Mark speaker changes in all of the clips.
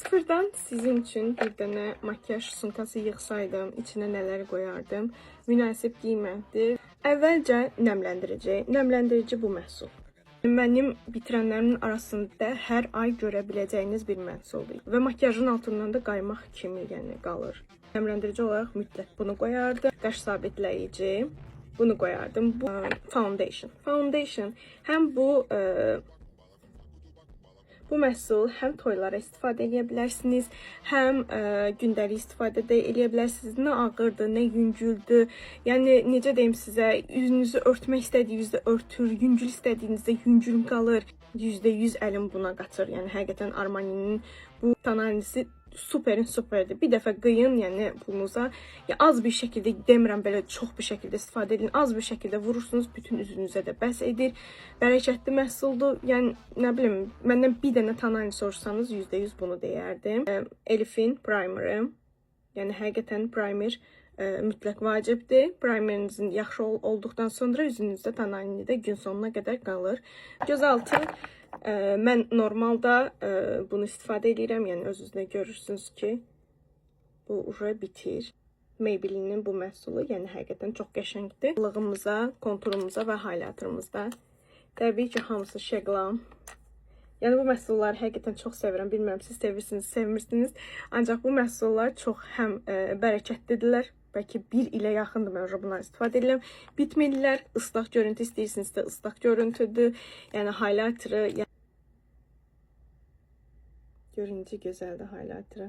Speaker 1: Sıfırdan sizin üçün bir dənə makyaj sumkası yığsaydım, içinə nələr qoyardım? Münasib qiymətdir. Əvvəlcə nəmləndirici. Nəmləndirici bu məhsul. Mənim bitirənlərimin arasında hər ay görə biləcəyiniz bir məhsuldur. Və makyajın altından da qaymaq kimi qalır. Nəmləndirici olaraq mütləq bunu qoyardım. Qaş sabitləyici. Bunu qoyardım. Bu foundation. Foundation həm bu məhsul həm toylara istifadə edə bilərsiniz, həm gündəlik istifadə də edə bilərsiniz. Nə ağırdır, nə yüngüldür. Yəni necə deyim sizə, üzünüzü örtmək istədiyinizdə örtür, yüngül istədiyinizdə yüngül qalır. %100 əlim buna qaçır. Yəni həqiqətən Armani'nin bu tonalisi superdir. Bir dəfə qıyın, yəni pulunuza. Ya az bir şəkildə demirəm, belə çox bir şəkildə istifadə edin. Az bir şəkildə vurursunuz, bütün üzünüzə də bəs edir. Bərəkətli məhsuldur. Yəni nə bilim, məndən bir dənə tonal sorsanız %100 bunu deyərdim. Elif'in primeri. Yəni həqiqətən primer mütləq vacibdir. Primerinizin yaxşı olduqdan sonra üzünüzdə tonalini də gün sonuna qədər qalır. Gözaltı mən normalda bunu istifadə edirəm. Yəni özünüzdə görürsünüz ki, bu uca bitir. Maybelline'in bu məhsulu, yəni həqiqətən çox qəşəngdir. Lığımıza, konturumuza və highlighterımızda. Təbii ki, hamısı Şeglam. Yəni bu məhsulları həqiqətən çox sevirəm. Bilmirəm, siz sevirsiniz, sevmirsiniz. Ancaq bu məhsullar çox həm bərəkətlidirlər. Bəlkə bir ilə yaxındır mən bunları istifadə edirəm. Bitmirlər. Islaq görüntü istəyirsinizsə ıslaq görüntüdür. Yəni highlighteri. Görüntü gözəldir highlighteri.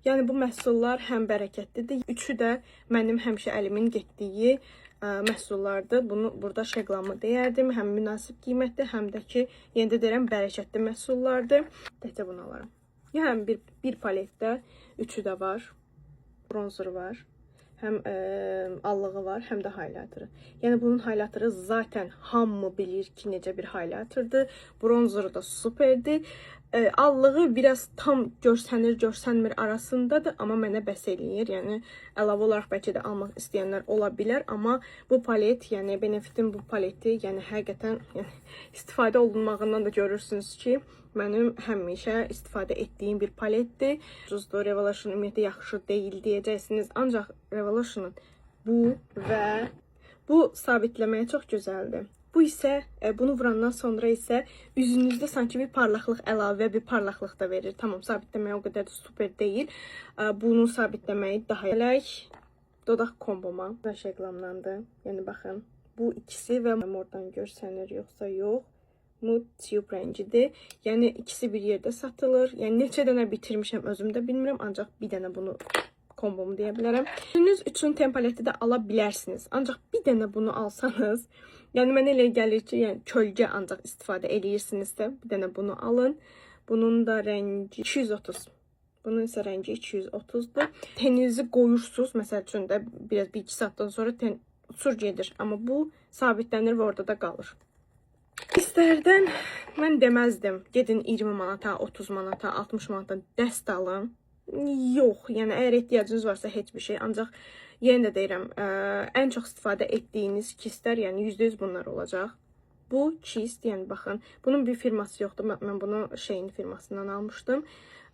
Speaker 1: Yəni bu məhsullar həm bərəkətlidir. Üçü də mənim həmişə əlimin getdiyi məhsullardır. Bunu burada Şeglamı deyərdim. Həm münasib qiymətli, həm də ki, yenə də deyirəm, bərəkətli məhsullardır. Təkcə bunu alaram. Yəni bir paletdə üçü də var. Bronzer var. Həm allığı var, həm də highlighteri. Yəni bunun highlighteri zaten hamı bilir ki, necə bir highlighterdır. Bronzeri da superdir. Allığı biraz tam görsənmir arasındadır, amma mənə bəs eləyir. Yəni əlavə olaraq bəlkə də almaq istəyənlər ola bilər, amma bu palet, yəni Benefit'in bu paleti, yəni həqiqətən istifadə olunmağından da görürsünüz ki, mənim həmişə istifadə etdiyim bir paletdir. Ucuzdur, Revolution ümumiyyətlə yaxşı deyil deyəcəksiniz, ancaq Revolution'un bu sabitləməyə çox gözəldir. Bu isə, bunu vurandan sonra isə üzünüzdə sanki bir parlaqlıq, əlavə bir parlaqlıq da verir. Tamam, sabitləməyə o qədər də super deyil. Bunu sabitləməyi daha elək. Dodaq komboma və Şeglamdandır. Yəni baxın, bu ikisi və oradan görsənir, yoxsa yox. Nude Tube rəngidir. Yəni ikisi bir yerdə satılır. Yəni neçə dənə bitirmişəm özüm də bilmirəm, ancaq bir dənə bunu kombomu deyə bilərəm. Üzünüz üçün tempaleti də ala bilərsiniz. Ancaq bir dənə bunu alsanız, yəni mənə elə gəlir ki, yəni kölgə ancaq istifadə edirsinizsə, bir dənə bunu alın. Bunun da rəngi 230. Bunun isə rəngi 230-dur. Teninizi qoyursunuz, məsəl üçün də bir iki saatdan sonra ten uçur gedir. Amma bu sabitlənir və orada da qalır. İstərdən mən deməzdim, gedin 20 manata, 30 manata, 60 manata dəst alın. Yox, yəni əgər ehtiyacınız varsa heç bir şey. Ancaq yenə də deyirəm, ən çox istifadə etdiyiniz kistlər, yəni %100 bunlar olacaq. Bu kist, yəni baxın, bunun bir firması yoxdur. Mən bunu şeyin firmasından almışdım.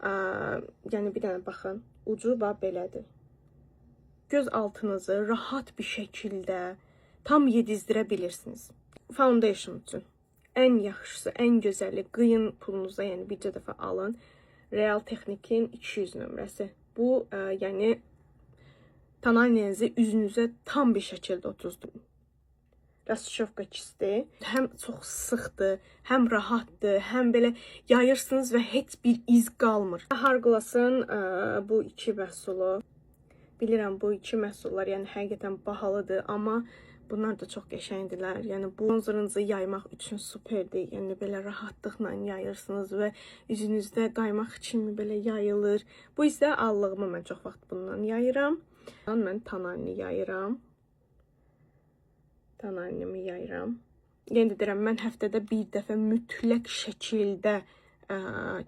Speaker 1: Yəni bir dənə baxın, ucu belədir. Göz altınızı rahat bir şəkildə tam yedizdirə bilirsiniz. Foundation üçün ən yaxşısı, ən gözəli qıyın pulunuza, yəni bircə dəfə alın. Real Technique'in 200 nömrəsi. Bu, yəni tonalinizi üzünüzə tam bir şəkildə oturdur. Rastşovka kisti. Həm çox sıxdır, həm rahatdır, həm belə yayırsınız və heç bir iz qalmır. Hourglass'ın bu iki məhsulu. Bilirəm, bu iki məhsullar yəni həqiqətən bahalıdır, amma bunlar da çox qəşəngdirlər. Yəni bronzerınızı yaymaq üçün superdir. Yəni belə rahatlıqla yayırsınız və üzünüzdə qaymaq kimi belə yayılır. Bu isə allığımı mən çox vaxt bundan yayıram. Mən tonalini yayıram. Tonalinimi yayıram. Yenə də deyirəm, mən həftədə bir dəfə mütləq şəkildə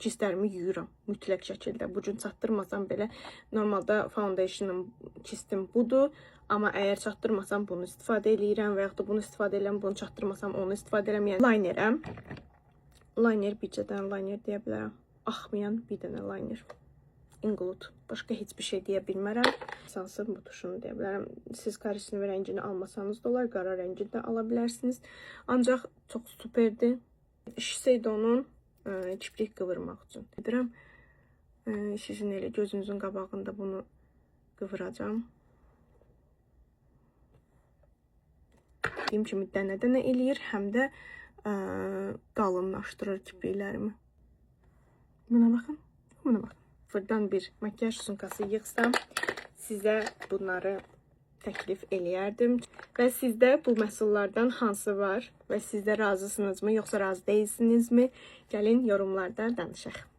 Speaker 1: kistlərimi yuyuram. Mütləq şəkildə. Bu gün çatdırmasam belə, normalda foundation'ın kistim budur. Amma əgər çatdırmasam bunu istifadə edirəm və yaxud da bunu istifadə edirəm, bunu çatdırmasam onu istifadə edirəm. Yəni linerəm. Liner bircədən liner deyə bilərəm. axmayan bir dənə liner. Ingloot. Başqa heç bir şey deyə bilmərəm. Sansı bu tuşunu deyə bilərəm. Siz korичневый rəngini almasanız da olar, qara rəngini də ala bilərsiniz. Ancaq çox superdir. İşsəydi onun kiprik qıvırmaq üçün. Edirəm. Sizin elə gözünüzün qabağında bunu qıvıracağım. Dediyim kimi dənə-dənə eləyir, həm də qalınlaşdırır kipriklərimi. Buna baxın, buna baxın. Buradan bir makyaj sumkası yığsam, sizə bunları təklif eləyərdim. Və sizdə bu məhsullardan hansı var və sizdə razısınızmı, yoxsa razı deyilsinizmi? Gəlin yorumlarda danışaq.